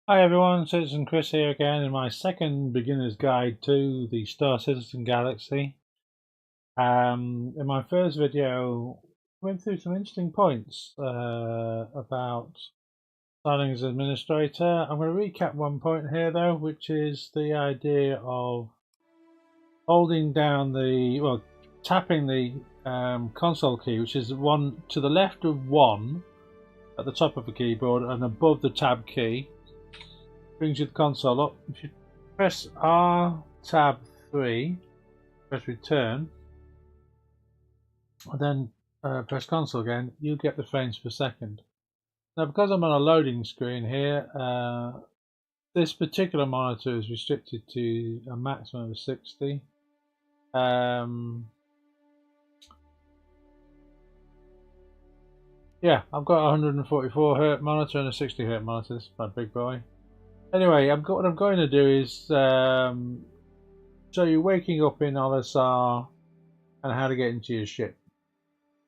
Hi everyone, Citizen Chris here again in my second beginner's guide to the Star Citizen Galaxy. In my first video, I went through some interesting points about starting as administrator. I'm going to recap one point here though, which is the idea of holding down tapping the console key, which is one to the left of 1 at the top of the keyboard and above the tab key. Brings you the console up. If you press R tab 3, press return, and then press console again, you get the frames per second. Now, because I'm on a loading screen here, this particular monitor is restricted to a maximum of 60. Yeah, I've got a 144 Hz monitor and a 60 Hz monitor. This is my big boy. Anyway, what I'm going to do is show you waking up in Olisar and how to get into your ship.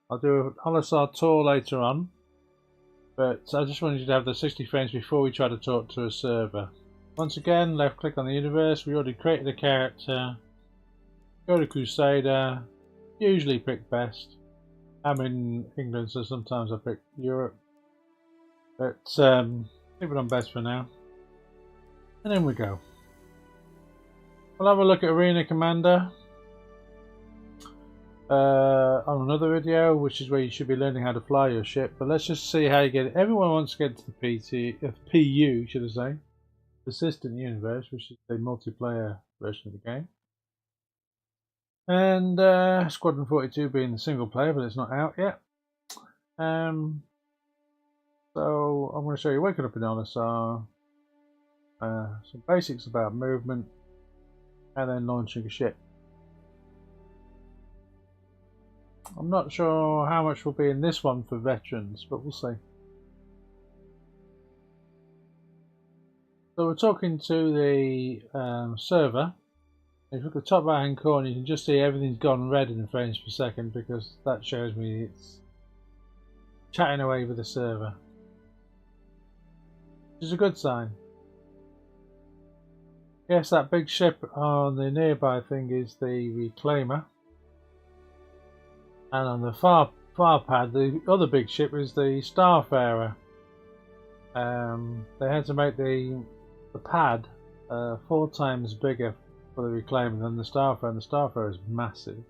I'll do an Olisar tour later on, but I just wanted you to have the 60 frames before we try to talk to a server. Once again, left click on the universe. We already created a character. Go to Crusader. Usually pick best. I'm in England, so sometimes I pick Europe, but leave it on best for now. And in we go. We'll have a look at Arena Commander on another video, which is where you should be learning how to fly your ship. But let's just see how you get it. Everyone wants to get to the PU, should I say, Persistent Universe, which is the multiplayer version of the game. And Squadron 42 being the single player, but it's not out yet. So I'm going to show you waking up in Olisar, some basics about movement, and then launching a ship. I'm not sure how much will be in this one for veterans, but we'll see. So we're talking to the server. If you look at the top right hand corner, you can just see everything's gone red in frames per second because that shows me it's chatting away with the server, which is a good sign. Yes, that big ship on the nearby thing is the Reclaimer. And on the far pad, the other big ship is the Starfarer. They had to make the pad 4 times bigger for the Reclaimer than the Starfarer, and the Starfarer is massive.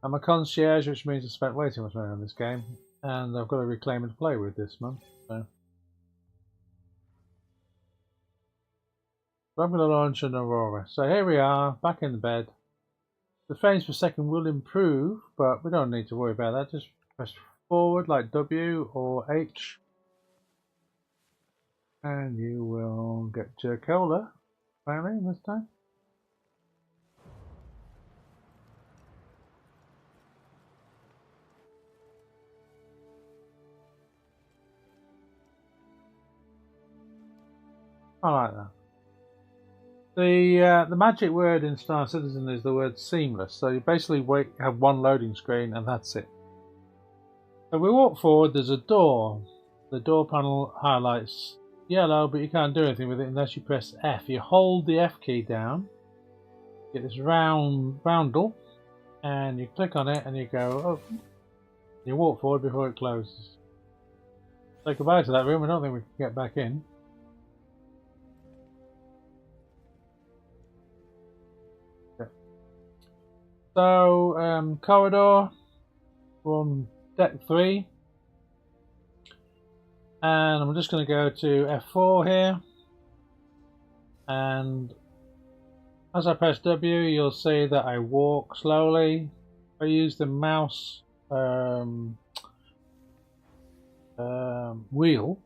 I'm a concierge, which means I spent way too much money on this game, and I've got a Reclaimer to play with this month. So I'm going to launch an Aurora. So here we are, back in the bed. The frames per second will improve, but we don't need to worry about that. Just press forward like W or H, and you will get Jerkola, apparently, this time. I like that. The magic word in Star Citizen is the word seamless. So you basically have one loading screen and that's it. So we walk forward, there's a door. The door panel highlights yellow, but you can't do anything with it unless you press F. You hold the F key down, get this roundel, and you click on it and you go up. You walk forward before it closes. Say goodbye to that room. I don't think we can get back in. So, corridor, we're on deck 3, and I'm just going to go to F4 here, and as I press W, you'll see that I walk slowly. If I use the mouse wheel,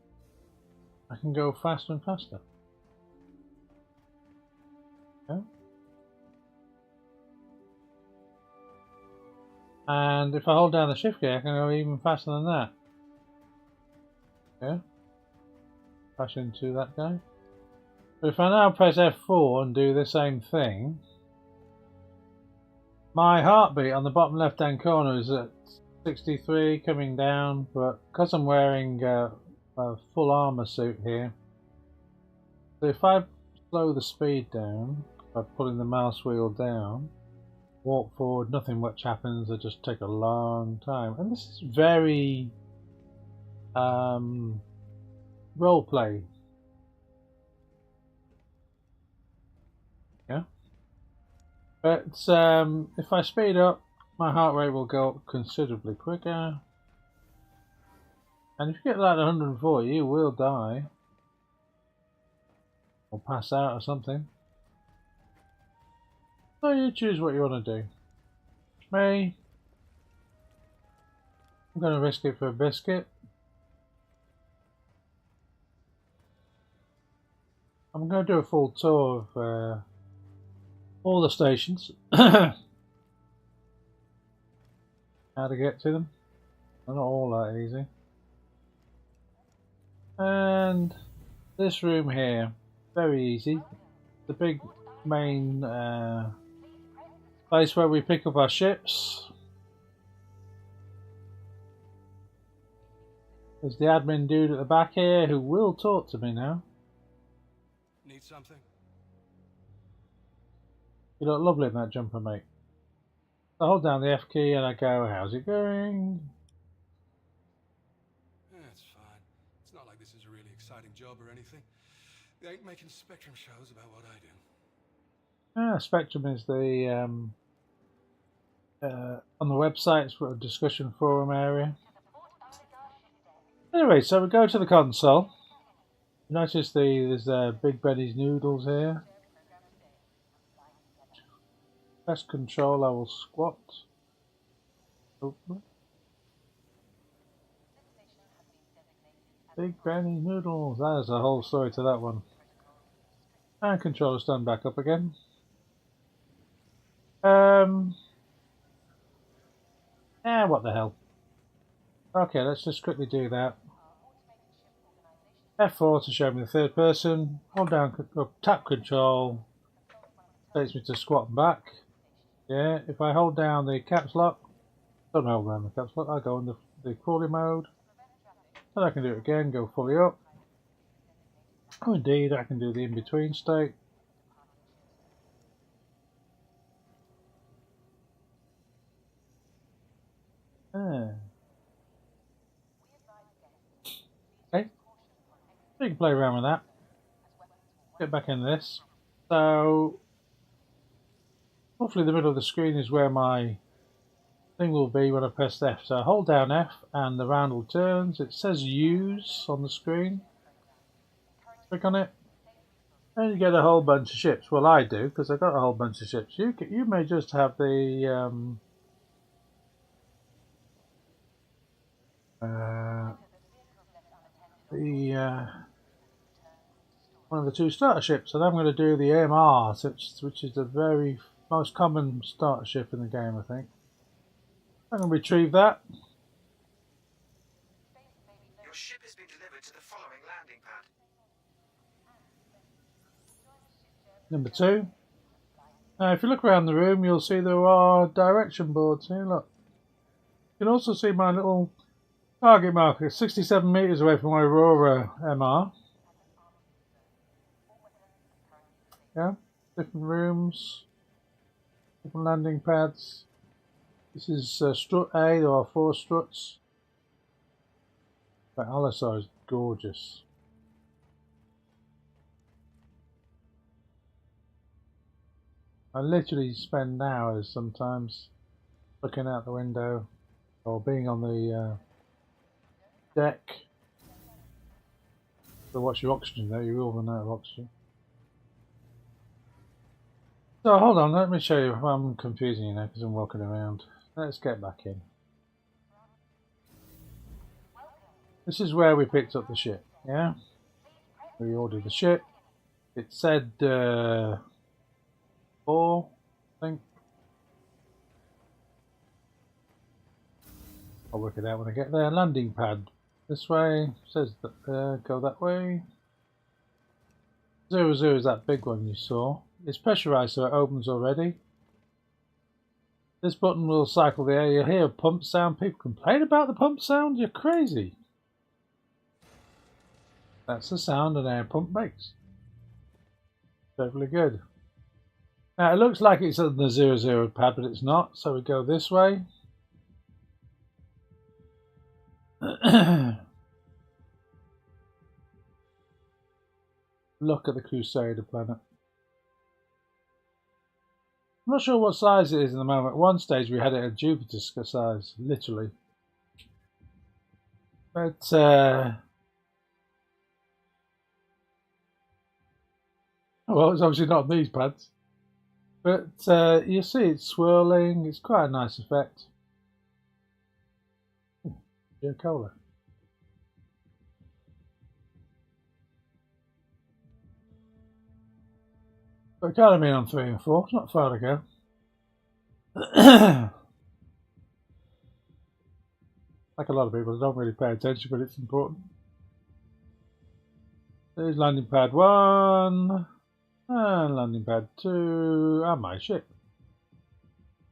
I can go faster and faster. Okay. And if I hold down the shift key, I can go even faster than that. Okay. Crash into that guy. But if I now press F4 and do the same thing, my heartbeat on the bottom left hand corner is at 63 coming down, but because I'm wearing a full armor suit here. So if I slow the speed down by pulling the mouse wheel down, walk forward, nothing much happens. It just take a long time, and this is very role play. Yeah, but if I speed up, my heart rate will go up considerably quicker. And if you get that 140, you will die. Or pass out or something. So you choose what you want to do. Me, I'm going to risk it for a biscuit. I'm going to do a full tour of all the stations. How to get to them. They're not all that easy. And this room here, very easy. The big main place where we pick up our ships. There's the admin dude at the back here who will talk to me now. Need something? You look lovely in that jumper, mate. I hold down the F key and I go, how's it going? Yeah, it's fine. It's not like this is a really exciting job or anything. They ain't making Spectrum shows about what I do. Spectrum is the on the website, it's for a discussion forum area. Anyway, so we go to the console. Notice there's Big Benny's noodles here. Press control, I will squat. Oh. Big Benny noodles, there's a whole story to that one. And controller stand back up again. What the hell. Okay, let's just quickly do that. F4 to show me the third person. Hold down, tap control. Takes me to squat and back. Yeah, if I hold down the caps lock, don't hold down the caps lock, I go in the crawly mode. And I can do it again, go fully up. Oh indeed, I can do the in-between state. Okay, so you can play around with that. Get back in this. So, hopefully the middle of the screen is where my thing will be when I press F. So I hold down F and the roundel turns. It says use on the screen. Click on it. And you get a whole bunch of ships. Well, I do, because I've got a whole bunch of ships. You may just have the one of the two starter ships, and I'm going to do the AMR, which is the very most common starter ship in the game, I think. I'm going to retrieve that. Your ship has been delivered to the following landing pad. Number 2. Now, if you look around the room, you'll see there are direction boards here. Look. You can also see my little target marker, 67 meters away from my Aurora MR. Yeah, different rooms, different landing pads. This is strut A, there are 4 struts. That Alisar is gorgeous. I literally spend hours sometimes looking out the window or being on the deck. So what's your oxygen there? You will run out of oxygen. So hold on, let me show you. I'm confusing you now because I'm walking around. Let's get back in. This is where we picked up the ship, yeah? We ordered the ship. It said 4, I think. I'll work it out when I get there. Landing pad. This way. Says that go that way. 00 is that big one you saw. It's pressurized so it opens already. This button will cycle the air. You'll hear a pump sound. People complain about the pump sound? You're crazy. That's the sound an air pump makes. Totally good. Now it looks like it's on the 00 pad, but it's not, so we go this way. Look at the Crusader planet. I'm not sure what size it is in the moment. At one stage we had it at Jupiter size, literally. But well, it's obviously not on these pads. But you see it swirling. It's quite a nice effect. Ooh, cola. But I kind of mean on 3 and 4. It's not far to go. Like a lot of people, don't really pay attention, but it's important. There's landing pad 1 and landing pad 2 and my ship.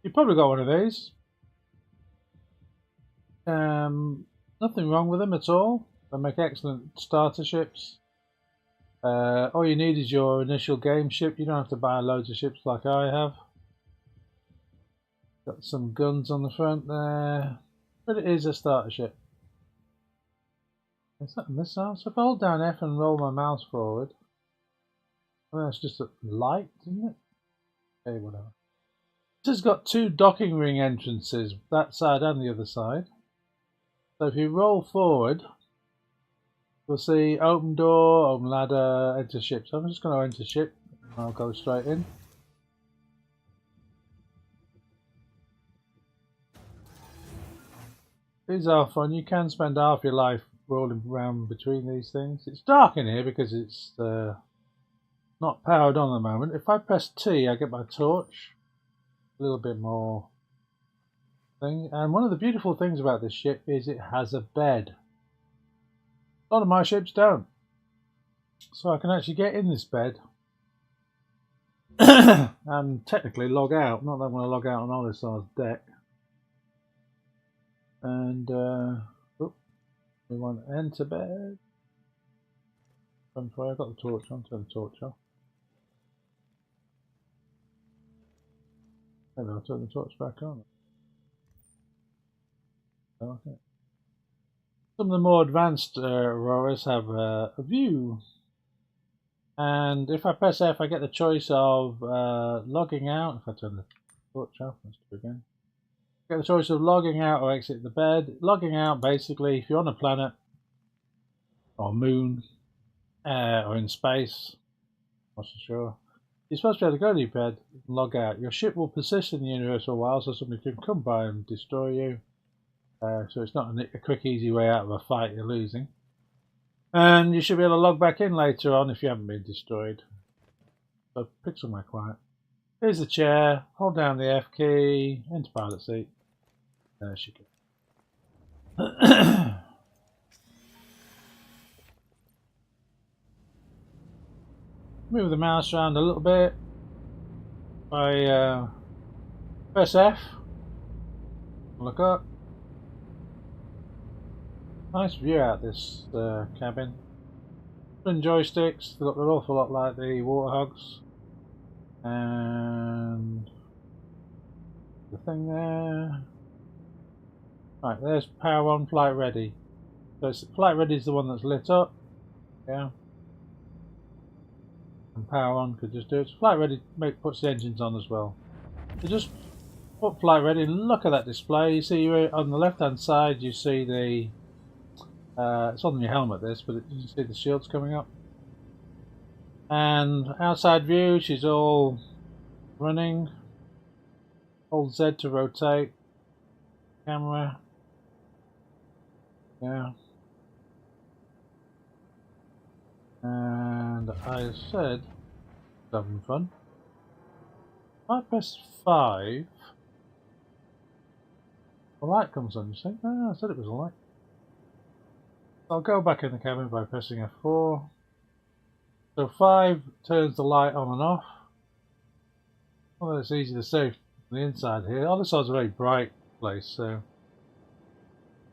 You've probably got one of these. Nothing wrong with them at all. They make excellent starter ships. All you need is your initial game ship. You don't have to buy loads of ships like I have. Got some guns on the front there, but it is a starter ship. Is that a missile? So if I hold down F and roll my mouse forward, well, that's just a light, isn't it? Okay, whatever. This has got 2 docking ring entrances, that side and the other side. So if you roll forward, we'll see open door, open ladder, enter ship. So I'm just going to enter ship and I'll go straight in. These are fun. You can spend half your life rolling around between these things. It's dark in here because it's not powered on at the moment. If I press T, I get my torch. A little bit more thing. And one of the beautiful things about this ship is it has a bed. A lot of my ships don't. So I can actually get in this bed and technically log out. Not that I want to log out on Olisar's deck. And we want to enter bed. I've got the torch on, turn the torch off. Maybe I'll turn the torch back on. Okay. Some of the more advanced rowers have a view, and if I press F, I get the choice of logging out. If I turn the torch off, let's do it again. I get the choice of logging out or exit the bed. Logging out, basically, if you're on a planet or moon or in space, I'm not so sure. You're supposed to be able to go to your bed and log out. Your ship will persist in the universe for a while, so somebody can come by and destroy you. So it's not a quick, easy way out of a fight you're losing. And you should be able to log back in later on if you haven't been destroyed. So pick somewhere quiet. Here's the chair. Hold down the F key. Enter pilot seat. There she goes. Move the mouse around a little bit. I press F. Look up. Nice view out this cabin. Twin joysticks. They look an awful lot like the Warthogs. And the thing there. Right, there's power on, flight ready. So it's, flight ready is the one that's lit up. Yeah. And power on could just do it. Flight ready puts the engines on as well. So just put flight ready and look at that display. You see on the left hand side you see the it's on your helmet this, but you can see the shields coming up. And outside view, she's all running. Hold Z to rotate. Camera. Yeah. And I said, having fun. I press 5. The light comes on, you see? Oh, I said it was a light. I'll go back in the cabin by pressing F4. So 5 turns the light on and off. Well, it's easy to see from the inside here. Oh, this is a very bright place, so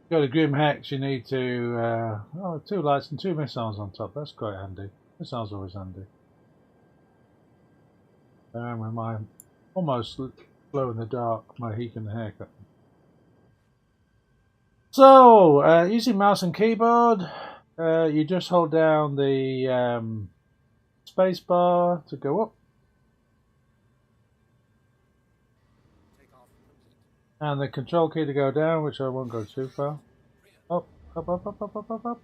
Go to Grim Hex, you need to... oh, 2 lights and 2 missiles on top. That's quite handy. Missiles always handy. With my almost glow in the dark Mohican haircut. So, using mouse and keyboard, you just hold down the space bar to go up. And the control key to go down, which I won't go too far. Up, up, up, up, up, up, up, up.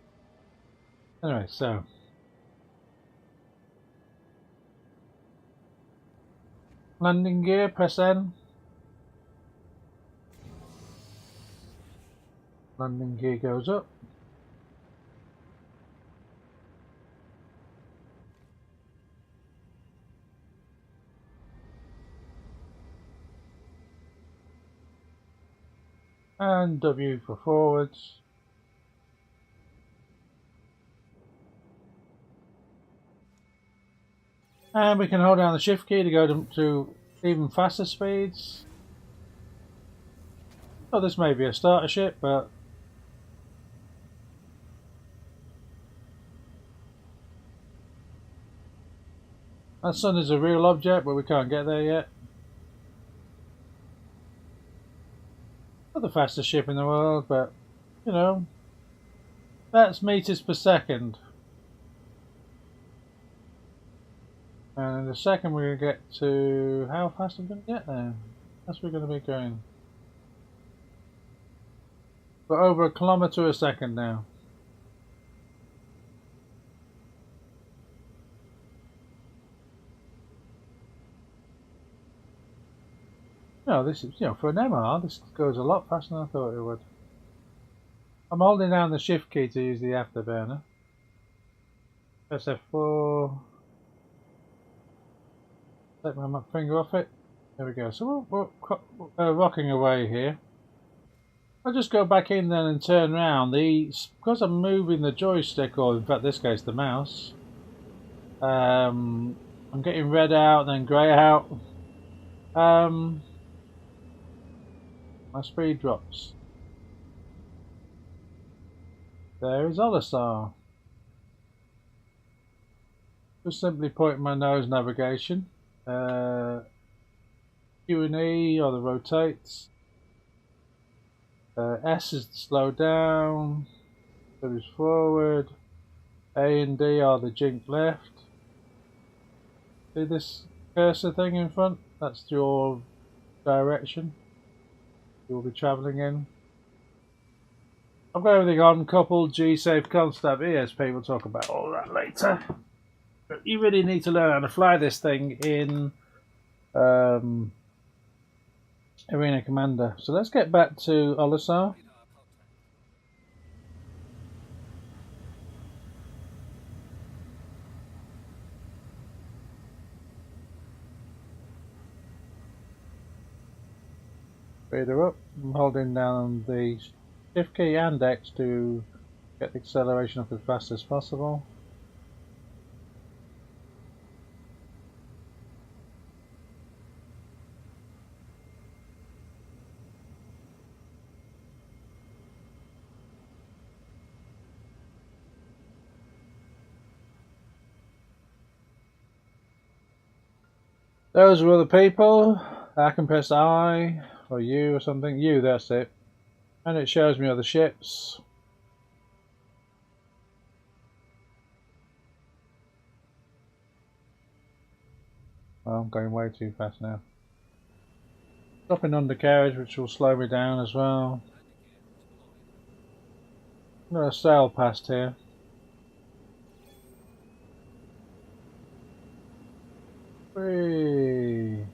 Anyway, so. Landing gear, press N. Landing gear goes up. And W for forwards. And we can hold down the shift key to go to even faster speeds. Oh, this may be a starter ship, but that sun is a real object, but we can't get there yet. Not the fastest ship in the world, but you know, that's meters per second. And in a second we're going to get to... how fast are we going to get there? That's we're going to be going. We're over 1 kilometer a second now. No, this is, you know, for an MR, this goes a lot faster than I thought it would. I'm holding down the shift key to use the afterburner. Press F4. Take my finger off it. There we go. So we're rocking away here. I'll just go back in then and turn around. Because I'm moving the joystick, or in fact this case the mouse, I'm getting red out, then grey out. My speed drops. There is Olisar. Just simply pointing my nose navigation. Q and E are the rotates. S is the slow down. W is forward. A and D are the jink left. See this cursor thing in front? That's your direction you'll be travelling in. I've got everything on, coupled, G-safe, constab, ESP, we'll talk about all that later. But you really need to learn how to fly this thing in Arena Commander. So let's get back to Olisar. Speed her up. I'm holding down the shift key and X to get the acceleration up as fast as possible. Those are other people. I can press I or U or something. U, that's it. And it shows me other ships. Well, I'm going way too fast now. Stopping undercarriage, which will slow me down as well. I'm going to sail past here. Whee!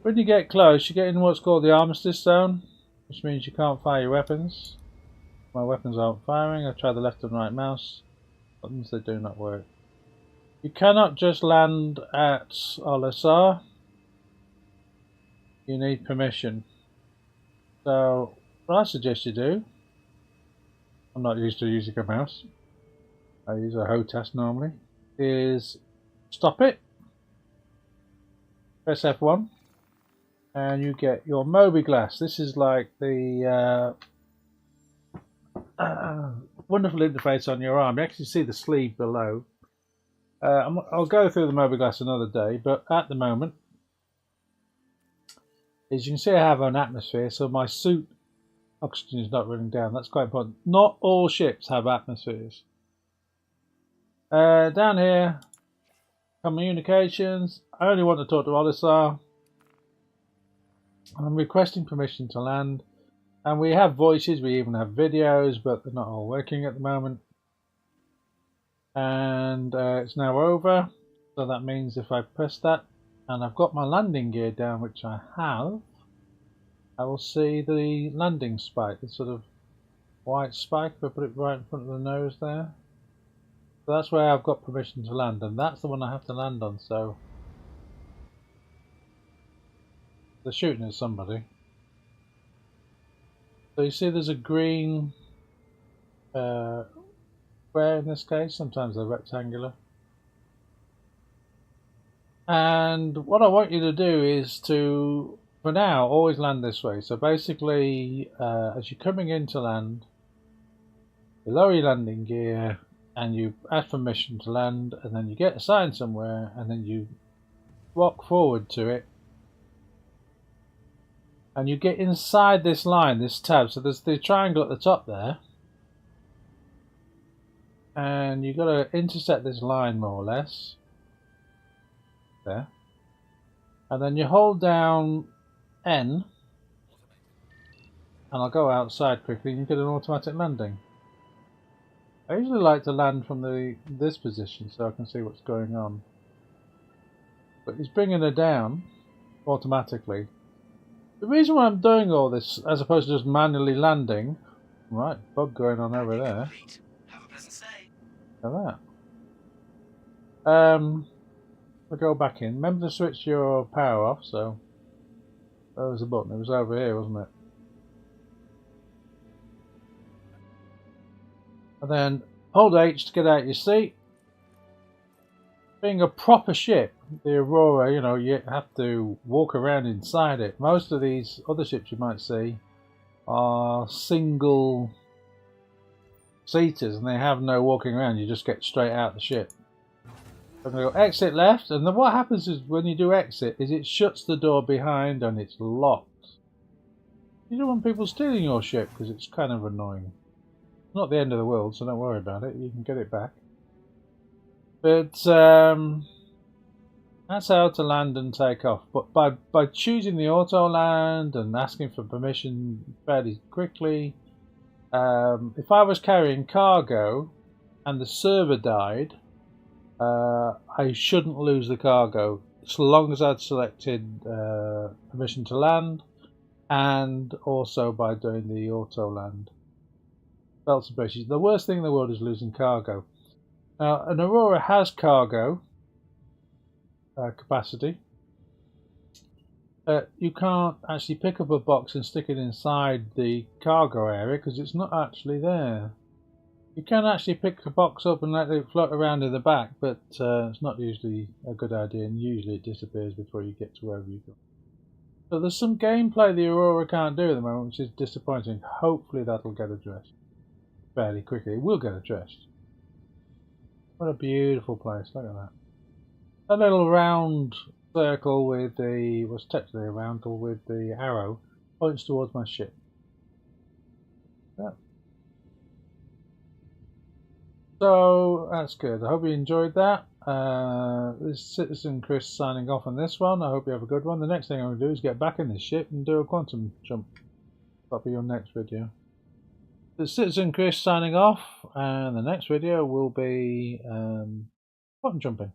When you get close, you get in what's called the armistice zone, which means you can't fire your weapons. My weapons aren't firing. I try the left and right mouse buttons, they do not work. You cannot just land at Olisar. You need permission. So what I suggest you do, I'm not used to using a mouse, I use a HOTAS normally, is stop it, press F1. and you get your Mobi-Glass. This is like the wonderful interface on your arm. You actually see the sleeve below. I'll go through the Mobi-Glass another day, but at the moment, as you can see, I have an atmosphere, so my suit oxygen is not running down. That's quite important. Not all ships have atmospheres. Down here, communications. I only want to talk to Olisar. I'm requesting permission to land. And we have voices, we even have videos, but they're not all working at the moment. And it's now over. So that means if I press that, and I've got my landing gear down, which I have, I will see the landing spike, the sort of white spike. If I put it right in front of the nose there. So that's where I've got permission to land, and that's the one I have to land on, so they're shooting at somebody. So you see there's a green square in this case, sometimes they're rectangular. And what I want you to do is to, for now, always land this way. So basically, as you're coming in to land, you lower your landing gear, and you ask permission to land, and then you get assigned somewhere, and then you walk forward to it, and you get inside this line, this tab. So there's the triangle at the top there, and you've got to intersect this line more or less there, and then you hold down N, and I'll go outside quickly, and you get an automatic landing. I usually like to land from this position so I can see what's going on. But he's bringing her down automatically. The reason why I'm doing all this, as opposed to just manually landing, right, bug going on over there. Have a pleasant stay. Look at that. We'll go back in. Remember to switch your power off, so there was a button. It was over here, wasn't it? And then hold H to get out your seat. Being a proper ship, the Aurora, you know, you have to walk around inside it. Most of these other ships you might see are single seaters and they have no walking around. You just get straight out the ship. I'm going to go exit left, and then what happens is when you do exit is it shuts the door behind and it's locked. You don't want people stealing your ship because it's kind of annoying. Not the end of the world, so don't worry about it. You can get it back. But that's how to land and take off. But by choosing the auto land and asking for permission fairly quickly, if I was carrying cargo and the server died, I shouldn't lose the cargo as long as I'd selected permission to land, and also by doing the auto land. Belts and braces. The worst thing in the world is losing cargo. Now, an Aurora has cargo capacity. You can't actually pick up a box and stick it inside the cargo area because it's not actually there. You can actually pick a box up and let it float around in the back, but it's not usually a good idea, and usually it disappears before you get to wherever you go. So there's some gameplay the Aurora can't do at the moment, which is disappointing. Hopefully that'll get addressed fairly quickly. It will get addressed. What a beautiful place, look at that. A little round circle with the, was technically a roundel with the arrow, points towards my ship. Yeah. So that's good. I hope you enjoyed that. This is Citizen Chris signing off on this one. I hope you have a good one. The next thing I'm going to do is get back in this ship and do a quantum jump. That'll be your next video. This is Citizen Chris signing off, and the next video will be quantum jumping.